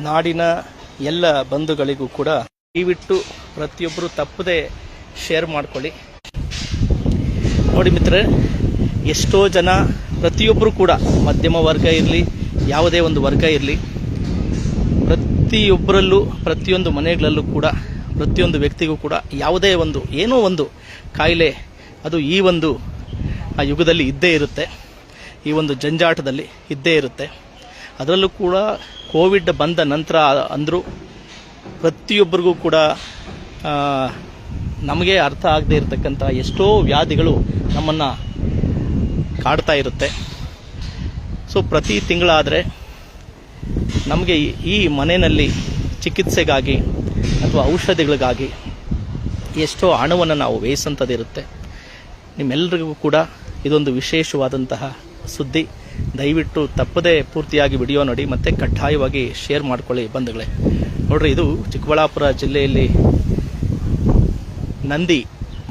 ನಾಡಿನ ಎಲ್ಲ ಬಂಧುಗಳಿಗೂ ಕೂಡ ದಯವಿಟ್ಟು ಪ್ರತಿಯೊಬ್ಬರು ತಪ್ಪದೆ ಶೇರ್ ಮಾಡ್ಕೊಳ್ಳಿ. ನೋಡಿ ಮಿತ್ರರೇ, ಎಷ್ಟೋ ಜನ ಪ್ರತಿಯೊಬ್ಬರು ಕೂಡ ಮಧ್ಯಮ ವರ್ಗ ಇರಲಿ, ಯಾವುದೇ ಒಂದು ವರ್ಗ ಇರಲಿ, ಪ್ರತಿಯೊಬ್ಬರಲ್ಲೂ ಪ್ರತಿಯೊಂದು ಮನೆಗಳಲ್ಲೂ ಕೂಡ ಪ್ರತಿಯೊಂದು ವ್ಯಕ್ತಿಗೂ ಕೂಡ ಯಾವುದೇ ಒಂದು ಏನೋ ಒಂದು ಕಾಯಿಲೆ ಅದು ಈ ಒಂದು ಯುಗದಲ್ಲಿ ಇದ್ದೇ ಇರುತ್ತೆ, ಈ ಒಂದು ಜಂಜಾಟದಲ್ಲಿ ಇದ್ದೇ ಇರುತ್ತೆ. ಅದರಲ್ಲೂ ಕೂಡ ಕೋವಿಡ್ ಬಂದ ನಂತರ ಅಂದರೂ ಪ್ರತಿಯೊಬ್ಬರಿಗೂ ಕೂಡ ನಮಗೆ ಅರ್ಥ ಆಗದೆ ಇರತಕ್ಕಂಥ ಎಷ್ಟೋ ವ್ಯಾಧಿಗಳು ನಮ್ಮನ್ನು ಕಾಡ್ತಾ ಇರುತ್ತೆ. ಸೊ ಪ್ರತಿ ತಿಂಗಳಾದರೆ ನಮಗೆ ಈ ಮನೆಯಲ್ಲಿ ಚಿಕಿತ್ಸೆಗಾಗಿ ಅಥವಾ ಔಷಧಿಗಳಿಗಾಗಿ ಎಷ್ಟೋ ಹಣವನ್ನು ನಾವು ವ್ಯಯಿಸಂಥದ್ದಿರುತ್ತೆ. ನಿಮ್ಮೆಲ್ಲರಿಗೂ ಕೂಡ ಇದೊಂದು ವಿಶೇಷವಾದಂತಹ ಸುದ್ದಿ. ದಯವಿಟ್ಟು ತಪ್ಪದೇ ಪೂರ್ತಿಯಾಗಿ ವಿಡಿಯೋ ನೋಡಿ ಮತ್ತು ಕಡ್ಡಾಯವಾಗಿ ಶೇರ್ ಮಾಡ್ಕೊಳ್ಳಿ ಬಂಧುಗಳೇ. ನೋಡ್ರಿ, ಇದು ಚಿಕ್ಕಬಳ್ಳಾಪುರ ಜಿಲ್ಲೆಯಲ್ಲಿ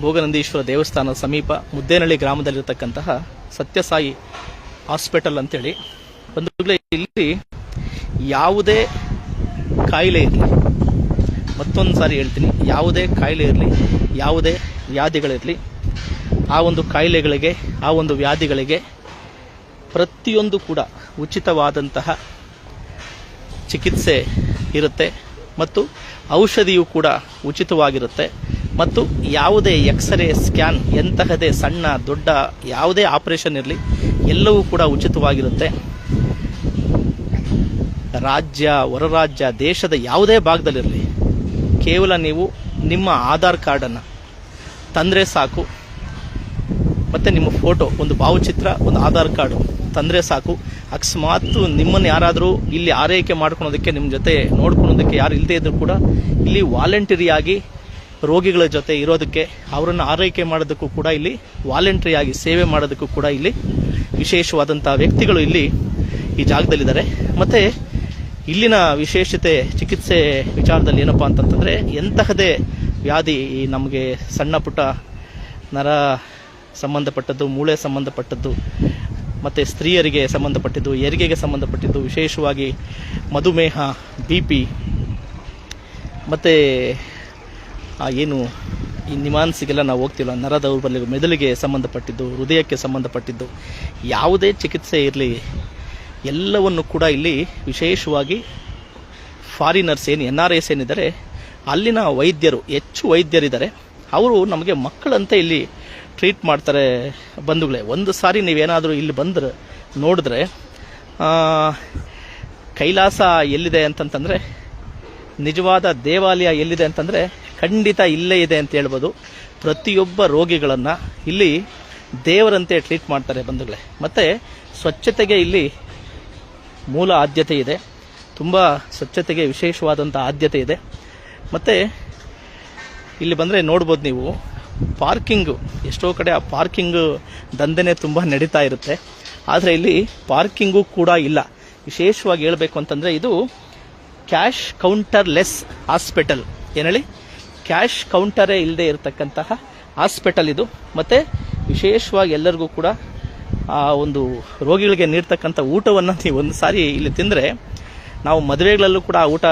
ಭೋಗನಂದೀಶ್ವರ ದೇವಸ್ಥಾನದ ಸಮೀಪ ಮುದ್ದೇನಹಳ್ಳಿ ಗ್ರಾಮದಲ್ಲಿರ್ತಕ್ಕಂತಹ ಸತ್ಯಸಾಯಿ ಹಾಸ್ಪಿಟಲ್ ಅಂತೇಳಿ ಬಂಧುಗಳೇ. ಇಲ್ಲಿ ಯಾವುದೇ ಕಾಯಿಲೆ ಇರಲಿ, ಮತ್ತೊಂದು ಸಾರಿ ಹೇಳ್ತೀನಿ, ಯಾವುದೇ ಕಾಯಿಲೆ ಇರಲಿ, ಯಾವುದೇ ವ್ಯಾಧಿಗಳಿರಲಿ, ಆ ಒಂದು ಕಾಯಿಲೆಗಳಿಗೆ ಆ ಒಂದು ವ್ಯಾಧಿಗಳಿಗೆ ಪ್ರತಿಯೊಂದು ಕೂಡ ಉಚಿತವಾದಂತಹ ಚಿಕಿತ್ಸೆ ಇರುತ್ತೆ ಮತ್ತು ಔಷಧಿಯೂ ಕೂಡ ಉಚಿತವಾಗಿರುತ್ತೆ. ಮತ್ತು ಯಾವುದೇ ಎಕ್ಸ್ರೇ, ಸ್ಕ್ಯಾನ್, ಎಂತಹದೇ ಸಣ್ಣ ದೊಡ್ಡ ಯಾವುದೇ ಆಪರೇಷನ್ ಇರಲಿ ಎಲ್ಲವೂ ಕೂಡ ಉಚಿತವಾಗಿರುತ್ತೆ. ರಾಜ್ಯ, ಹೊರ ರಾಜ್ಯ, ದೇಶದ ಯಾವುದೇ ಭಾಗದಲ್ಲಿರಲಿ, ಕೇವಲ ನೀವು ನಿಮ್ಮ ಆಧಾರ್ ಕಾರ್ಡನ್ನು ತಂದರೆ ಸಾಕು, ಮತ್ತು ನಿಮ್ಮ ಫೋಟೋ, ಒಂದು ಭಾವಚಿತ್ರ, ಒಂದು ಆಧಾರ್ ಕಾರ್ಡು ತಂದರೆ ಸಾಕು. ಅಕಸ್ಮಾತ್ ನಿಮ್ಮನ್ನು ಯಾರಾದರೂ ಇಲ್ಲಿ ಆರೈಕೆ ಮಾಡ್ಕೊಳೋದಕ್ಕೆ, ನಿಮ್ಮ ಜೊತೆ ನೋಡ್ಕೊಳೋದಕ್ಕೆ ಯಾರು ಇಲ್ಲದೇ ಇದ್ದರೂ ಕೂಡ ಇಲ್ಲಿ ವಾಲಂಟರಿಯಾಗಿ ರೋಗಿಗಳ ಜೊತೆ ಇರೋದಕ್ಕೆ, ಅವರನ್ನು ಆರೈಕೆ ಮಾಡೋದಕ್ಕೂ ಕೂಡ ಇಲ್ಲಿ ವಾಲಂಟರಿಯಾಗಿ ಸೇವೆ ಮಾಡೋದಕ್ಕೂ ಕೂಡ ಇಲ್ಲಿ ವಿಶೇಷವಾದಂಥ ವ್ಯಕ್ತಿಗಳು ಇಲ್ಲಿ ಈ ಜಾಗದಲ್ಲಿದ್ದಾರೆ. ಮತ್ತು ಇಲ್ಲಿನ ವಿಶೇಷತೆ ಚಿಕಿತ್ಸೆ ವಿಚಾರದಲ್ಲಿ ಏನಪ್ಪ ಅಂತಂತಂದರೆ, ಎಂತಹದೇ ವ್ಯಾಧಿ ನಮಗೆ ಸಣ್ಣ ಪುಟ್ಟ ನರ ಸಂಬಂಧಪಟ್ಟದ್ದು, ಮೂಳೆ ಸಂಬಂಧಪಟ್ಟದ್ದು, ಮತ್ತು ಸ್ತ್ರೀಯರಿಗೆ ಸಂಬಂಧಪಟ್ಟಿದ್ದು, ಹೆರಿಗೆಗೆ ಸಂಬಂಧಪಟ್ಟಿದ್ದು, ವಿಶೇಷವಾಗಿ ಮಧುಮೇಹ, BP, ಮತ್ತು ಏನು ಈ ನಿಮಾನ್ಸಿಗೆಲ್ಲ ನಾವು ಹೋಗ್ತಿಲ್ಲ, ನರ ದೌರ್ಬಲ್ಯ, ಮೆದುಳಿಗೆ ಸಂಬಂಧಪಟ್ಟಿದ್ದು, ಹೃದಯಕ್ಕೆ ಸಂಬಂಧಪಟ್ಟಿದ್ದು, ಯಾವುದೇ ಚಿಕಿತ್ಸೆ ಇರಲಿ ಎಲ್ಲವನ್ನು ಕೂಡ ಇಲ್ಲಿ ವಿಶೇಷವಾಗಿ ಫಾರಿನರ್ಸ್ ಏನು NRIs ಏನಿದ್ದಾರೆ ಅಲ್ಲಿನ ವೈದ್ಯರು, ಹೆಚ್ಚು ವೈದ್ಯರಿದ್ದಾರೆ, ಅವರು ನಮಗೆ ಮಕ್ಕಳಂತೆ ಇಲ್ಲಿ ಟ್ರೀಟ್ ಮಾಡ್ತಾರೆ ಬಂಧುಗಳೇ. ಒಂದು ಸಾರಿ ನೀವೇನಾದರೂ ಇಲ್ಲಿ ಬಂದರೆ ನೋಡಿದ್ರೆ ಕೈಲಾಸ ಎಲ್ಲಿದೆ ಅಂತಂತಂದರೆ, ನಿಜವಾದ ದೇವಾಲಯ ಎಲ್ಲಿದೆ ಅಂತಂದರೆ ಖಂಡಿತ ಇಲ್ಲೇ ಇದೆ ಅಂತ ಹೇಳ್ಬೋದು. ಪ್ರತಿಯೊಬ್ಬ ರೋಗಿಗಳನ್ನು ಇಲ್ಲಿ ದೇವರಂತೆ ಟ್ರೀಟ್ ಮಾಡ್ತಾರೆ ಬಂಧುಗಳೇ. ಮತ್ತು ಸ್ವಚ್ಛತೆಗೆ ಇಲ್ಲಿ ಮೂಲ ಆದ್ಯತೆ ಇದೆ, ತುಂಬ ಸ್ವಚ್ಛತೆಗೆ ವಿಶೇಷವಾದಂಥ ಆದ್ಯತೆ ಇದೆ. ಮತ್ತು ಇಲ್ಲಿ ಬಂದರೆ ನೋಡ್ಬೋದು ನೀವು, ಪಾರ್ಕಿಂಗು ಎಷ್ಟೋ ಕಡೆ ಆ ಪಾರ್ಕಿಂಗ್ ದಂಧೆನೇ ತುಂಬ ನಡೀತಾ ಇರುತ್ತೆ. ಆದರೆ ಇಲ್ಲಿ ಪಾರ್ಕಿಂಗು ಕೂಡ ಇಲ್ಲ. ವಿಶೇಷವಾಗಿ ಹೇಳಬೇಕು ಅಂತಂದರೆ ಇದು ಕ್ಯಾಶ್ ಕೌಂಟರ್ ಲೆಸ್ ಹಾಸ್ಪಿಟಲ್. ಏನು ಹೇಳಿ, ಕ್ಯಾಶ್ ಕೌಂಟರೇ ಇಲ್ಲದೆ ಇರತಕ್ಕಂತಹ ಹಾಸ್ಪಿಟಲ್ ಇದು. ಮತ್ತು ವಿಶೇಷವಾಗಿ ಎಲ್ಲರಿಗೂ ಕೂಡ ಆ ಒಂದು ರೋಗಿಗಳಿಗೆ ನೀಡ್ತಕ್ಕಂಥ ಊಟವನ್ನು ನೀವು ಒಂದು ಸಾರಿ ಇಲ್ಲಿ ತಿಂದರೆ, ನಾವು ಮದುವೆಗಳಲ್ಲೂ ಕೂಡ ಊಟ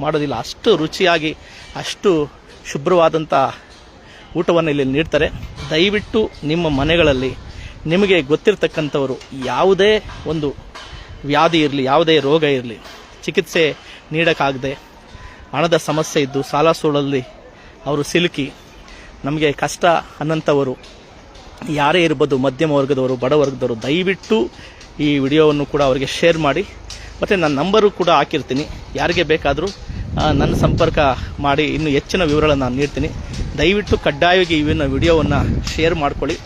ಮಾಡೋದಿಲ್ಲ, ಅಷ್ಟು ರುಚಿಯಾಗಿ ಅಷ್ಟು ಶುಭ್ರವಾದಂಥ ಊಟವನ್ನು ಇಲ್ಲಿ ನೀಡ್ತಾರೆ. ದಯವಿಟ್ಟು ನಿಮ್ಮ ಮನೆಗಳಲ್ಲಿ ನಿಮಗೆ ಗೊತ್ತಿರತಕ್ಕಂಥವರು ಯಾವುದೇ ಒಂದು ವ್ಯಾಧಿ ಇರಲಿ, ಯಾವುದೇ ರೋಗ ಇರಲಿ, ಚಿಕಿತ್ಸೆ ನೀಡೋಕ್ಕಾಗದೆ ಹಣದ ಸಮಸ್ಯೆ ಇದ್ದು ಸಾಲ ಸೋಲಲ್ಲಿ ಅವರು ಸಿಲುಕಿ ನಮಗೆ ಕಷ್ಟ ಅನ್ನೋಂಥವರು ಯಾರೇ ಇರ್ಬೋದು, ಮಧ್ಯಮ ವರ್ಗದವರು, ಬಡವರ್ಗದವರು, ದಯವಿಟ್ಟು ಈ ವಿಡಿಯೋವನ್ನು ಕೂಡ ಅವರಿಗೆ ಶೇರ್ ಮಾಡಿ. ಮತ್ತು ನನ್ನ ನಂಬರು ಕೂಡ ಹಾಕಿರ್ತೀನಿ, ಯಾರಿಗೆ ಬೇಕಾದರೂ ನನ್ನ ಸಂಪರ್ಕ ಮಾಡಿ ಇನ್ನೂ ಹೆಚ್ಚಿನ ವಿವರಗಳನ್ನು ನಾನು ನೀಡ್ತೀನಿ. ದಯವಿಟ್ಟು ಕಡ್ಡಾಯವಾಗಿ ಇವಿನ ವಿಡಿಯೋವನ್ನು ಶೇರ್ ಮಾಡ್ಕೊಳ್ಳಿ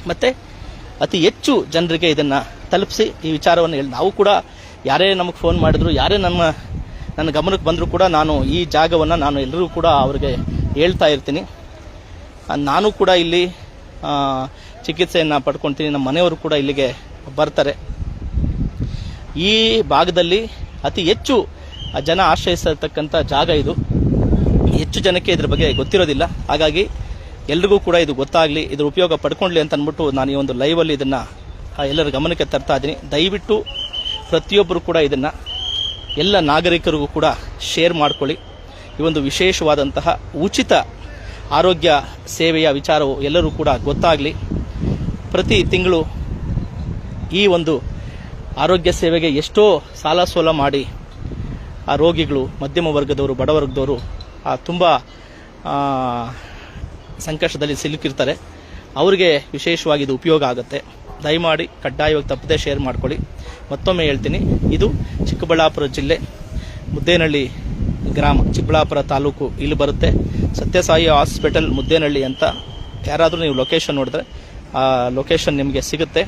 ಮತ್ತು ಅತಿ ಹೆಚ್ಚು ಜನರಿಗೆ ಇದನ್ನು ತಲುಪಿಸಿ ಈ ವಿಚಾರವನ್ನು ಹೇಳಿ. ನಾವು ಕೂಡ ಯಾರೇ ನಮಗೆ ಫೋನ್ ಮಾಡಿದ್ರು, ಯಾರೇ ನನ್ನ ಗಮನಕ್ಕೆ ಬಂದರೂ ಕೂಡ ನಾನು ಈ ಜಾಗವನ್ನು ನಾನು ಎಲ್ಲರೂ ಕೂಡ ಅವರಿಗೆ ಹೇಳ್ತಾ ಇರ್ತೀನಿ. ನಾನು ಕೂಡ ಇಲ್ಲಿ ಚಿಕಿತ್ಸೆಯನ್ನು ಪಡ್ಕೊಳ್ತೀನಿ, ನಮ್ಮ ಮನೆಯವರು ಕೂಡ ಇಲ್ಲಿಗೆ ಬರ್ತಾರೆ. ಈ ಭಾಗದಲ್ಲಿ ಅತಿ ಹೆಚ್ಚು ಜನ ಆಶ್ರಯಿಸತಕ್ಕಂಥ ಜಾಗ ಇದು. ಹೆಚ್ಚು ಜನಕ್ಕೆ ಇದ್ರ ಬಗ್ಗೆ ಗೊತ್ತಿರೋದಿಲ್ಲ. ಹಾಗಾಗಿ ಎಲ್ರಿಗೂ ಕೂಡ ಇದು ಗೊತ್ತಾಗಲಿ, ಇದ್ರ ಉಪಯೋಗ ಪಡ್ಕೊಳ್ಳಿ ಅಂತ ಅಂದ್ಬಿಟ್ಟು ನಾನು ಈ ಒಂದು ಲೈವಲ್ಲಿ ಇದನ್ನು ಎಲ್ಲರ ಗಮನಕ್ಕೆ ತರ್ತಾ ಇದ್ದೀನಿ. ದಯವಿಟ್ಟು ಪ್ರತಿಯೊಬ್ಬರು ಕೂಡ ಇದನ್ನು ಎಲ್ಲ ನಾಗರಿಕರಿಗೂ ಕೂಡ ಶೇರ್ ಮಾಡ್ಕೊಳ್ಳಿ. ಈ ಒಂದು ವಿಶೇಷವಾದಂತಹ ಉಚಿತ ಆರೋಗ್ಯ ಸೇವೆಯ ವಿಚಾರವು ಎಲ್ಲರೂ ಕೂಡ ಗೊತ್ತಾಗಲಿ. ಪ್ರತಿ ತಿಂಗಳು ಈ ಒಂದು ಆರೋಗ್ಯ ಸೇವೆಗೆ ಎಷ್ಟೋ ಸಾಲ ಸೋಲ ಮಾಡಿ ಆ ರೋಗಿಗಳು, ಮಧ್ಯಮ ವರ್ಗದವರು, ಬಡವರ್ಗದವರು ತುಂಬ ಸಂಕಷ್ಟದಲ್ಲಿ ಸಿಲುಕಿರ್ತಾರೆ. ಅವರಿಗೆ ವಿಶೇಷವಾಗಿ ಇದು ಉಪಯೋಗ ಆಗುತ್ತೆ. ದಯಮಾಡಿ ಕಡ್ಡಾಯವಾಗಿ ತಪ್ಪದೆ ಶೇರ್ ಮಾಡ್ಕೊಳ್ಳಿ. ಮತ್ತೊಮ್ಮೆ ಹೇಳ್ತೀನಿ, ಇದು ಚಿಕ್ಕಬಳ್ಳಾಪುರ ಜಿಲ್ಲೆ ಮುದ್ದೇನಹಳ್ಳಿ ಗ್ರಾಮ, ಚಿಕ್ಕಬಳ್ಳಾಪುರ ತಾಲೂಕು ಇಲ್ಲಿ ಬರುತ್ತೆ. ಸತ್ಯಸಾಯಿ ಹಾಸ್ಪಿಟಲ್ ಮುದ್ದೇನಹಳ್ಳಿ ಅಂತ ಯಾರಾದರೂ ನೀವು ಲೊಕೇಶನ್ ನೋಡಿದ್ರೆ ಆ ಲೊಕೇಶನ್ ನಿಮಗೆ ಸಿಗುತ್ತೆ.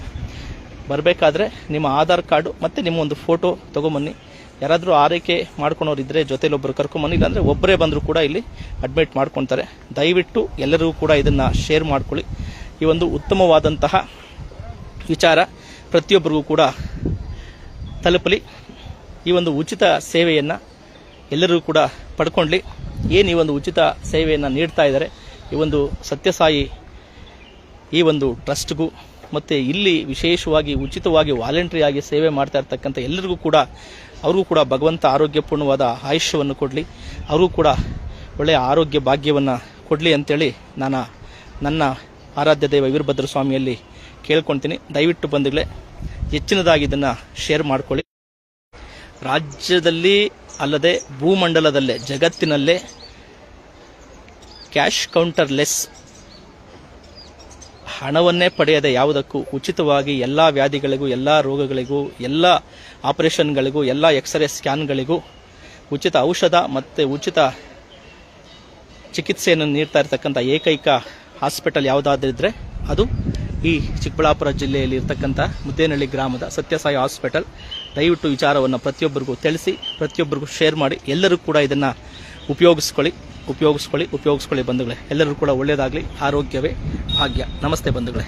ಬರಬೇಕಾದ್ರೆ ನಿಮ್ಮ ಆಧಾರ್ ಕಾರ್ಡು ಮತ್ತು ನಿಮ್ಮ ಒಂದು ಫೋಟೋ ತೊಗೊಂಬನ್ನಿ. ಯಾರಾದರೂ ಆರೈಕೆ ಮಾಡ್ಕೊಳೋರಿದ್ದರೆ ಜೊತೆಲೊಬ್ಬರು ಕರ್ಕೊಂಬನ್ನಿ, ಇಲ್ಲಾಂದರೆ ಒಬ್ಬರೇ ಬಂದರೂ ಕೂಡ ಇಲ್ಲಿ ಅಡ್ಮಿಟ್ ಮಾಡ್ಕೊತಾರೆ. ದಯವಿಟ್ಟು ಎಲ್ಲರಿಗೂ ಕೂಡ ಇದನ್ನು ಶೇರ್ ಮಾಡ್ಕೊಳ್ಳಿ. ಈ ಒಂದು ಉತ್ತಮವಾದಂತಹ ವಿಚಾರ ಪ್ರತಿಯೊಬ್ಬರಿಗೂ ಕೂಡ ತಲುಪಲಿ. ಈ ಒಂದು ಉಚಿತ ಸೇವೆಯನ್ನು ಎಲ್ಲರೂ ಕೂಡ ಪಡ್ಕೊಳ್ಳಿ. ಏನು ಈ ಒಂದು ಉಚಿತ ಸೇವೆಯನ್ನು ನೀಡ್ತಾ ಇದ್ದಾರೆ ಈ ಒಂದು ಸತ್ಯಸಾಯಿ ಈ ಒಂದು ಟ್ರಸ್ಟ್ಗೂ ಮತ್ತು ಇಲ್ಲಿ ವಿಶೇಷವಾಗಿ ಉಚಿತವಾಗಿ ವಾಲಂಟ್ರಿಯಾಗಿ ಸೇವೆ ಮಾಡ್ತಾ ಇರ್ತಕ್ಕಂಥ ಎಲ್ಲರಿಗೂ ಕೂಡ ಅವ್ರಿಗೂ ಕೂಡ ಭಗವಂತ ಆರೋಗ್ಯಪೂರ್ಣವಾದ ಆಯುಷ್ಯವನ್ನು ಕೊಡಲಿ, ಅವ್ರಿಗೂ ಕೂಡ ಒಳ್ಳೆಯ ಆರೋಗ್ಯ ಭಾಗ್ಯವನ್ನು ಕೊಡಲಿ ಅಂತೇಳಿ ನಾನು ನನ್ನ ಆರಾಧ್ಯ ದೈವ ವೀರಭದ್ರ ಸ್ವಾಮಿಯಲ್ಲಿ ಕೇಳ್ಕೊಳ್ತೀನಿ. ದಯವಿಟ್ಟು ಬಂಧುಗಳೇ ಹೆಚ್ಚಿನದಾಗಿ ಇದನ್ನು ಶೇರ್ ಮಾಡ್ಕೊಳ್ಳಿ. ರಾಜ್ಯದಲ್ಲಿ ಅಲ್ಲದೆ ಭೂಮಂಡಲದಲ್ಲೇ, ಜಗತ್ತಿನಲ್ಲೇ ಕ್ಯಾಶ್ ಕೌಂಟರ್ ಲೆಸ್, ಹಣವನ್ನೇ ಪಡೆಯದೆ ಯಾವುದಕ್ಕೂ ಉಚಿತವಾಗಿ ಎಲ್ಲ ವ್ಯಾಧಿಗಳಿಗೂ, ಎಲ್ಲ ರೋಗಗಳಿಗೂ, ಎಲ್ಲ ಆಪರೇಷನ್ಗಳಿಗೂ, ಎಲ್ಲ ಎಕ್ಸ್ರೇ ಸ್ಕ್ಯಾನ್ಗಳಿಗೂ ಉಚಿತ ಔಷಧ ಮತ್ತು ಉಚಿತ ಚಿಕಿತ್ಸೆಯನ್ನು ನೀಡ್ತಾ ಇರತಕ್ಕಂಥ ಏಕೈಕ ಹಾಸ್ಪಿಟಲ್ ಯಾವುದಾದ್ರಿದ್ರೆ ಅದು ಈ ಚಿಕ್ಕಬಳ್ಳಾಪುರ ಜಿಲ್ಲೆಯಲ್ಲಿ ಇರ್ತಕ್ಕಂಥ ಮುದ್ದೇನಹಳ್ಳಿ ಗ್ರಾಮದ ಸತ್ಯಸಾಯಿ ಹಾಸ್ಪಿಟಲ್. ದಯವಿಟ್ಟು ವಿಚಾರವನ್ನು ಪ್ರತಿಯೊಬ್ಬರಿಗೂ ತಿಳಿಸಿ, ಪ್ರತಿಯೊಬ್ಬರಿಗೂ ಶೇರ್ ಮಾಡಿ. ಎಲ್ಲರೂ ಕೂಡ ಇದನ್ನು ಉಪಯೋಗಿಸ್ಕೊಳ್ಳಿ ಬಂಧುಗಳೇ. ಎಲ್ಲರೂ ಕೂಡ ಒಳ್ಳೆಯದಾಗಲಿ. ಆರೋಗ್ಯವೇ ಭಾಗ್ಯ. ನಮಸ್ತೆ ಬಂಧುಗಳೇ.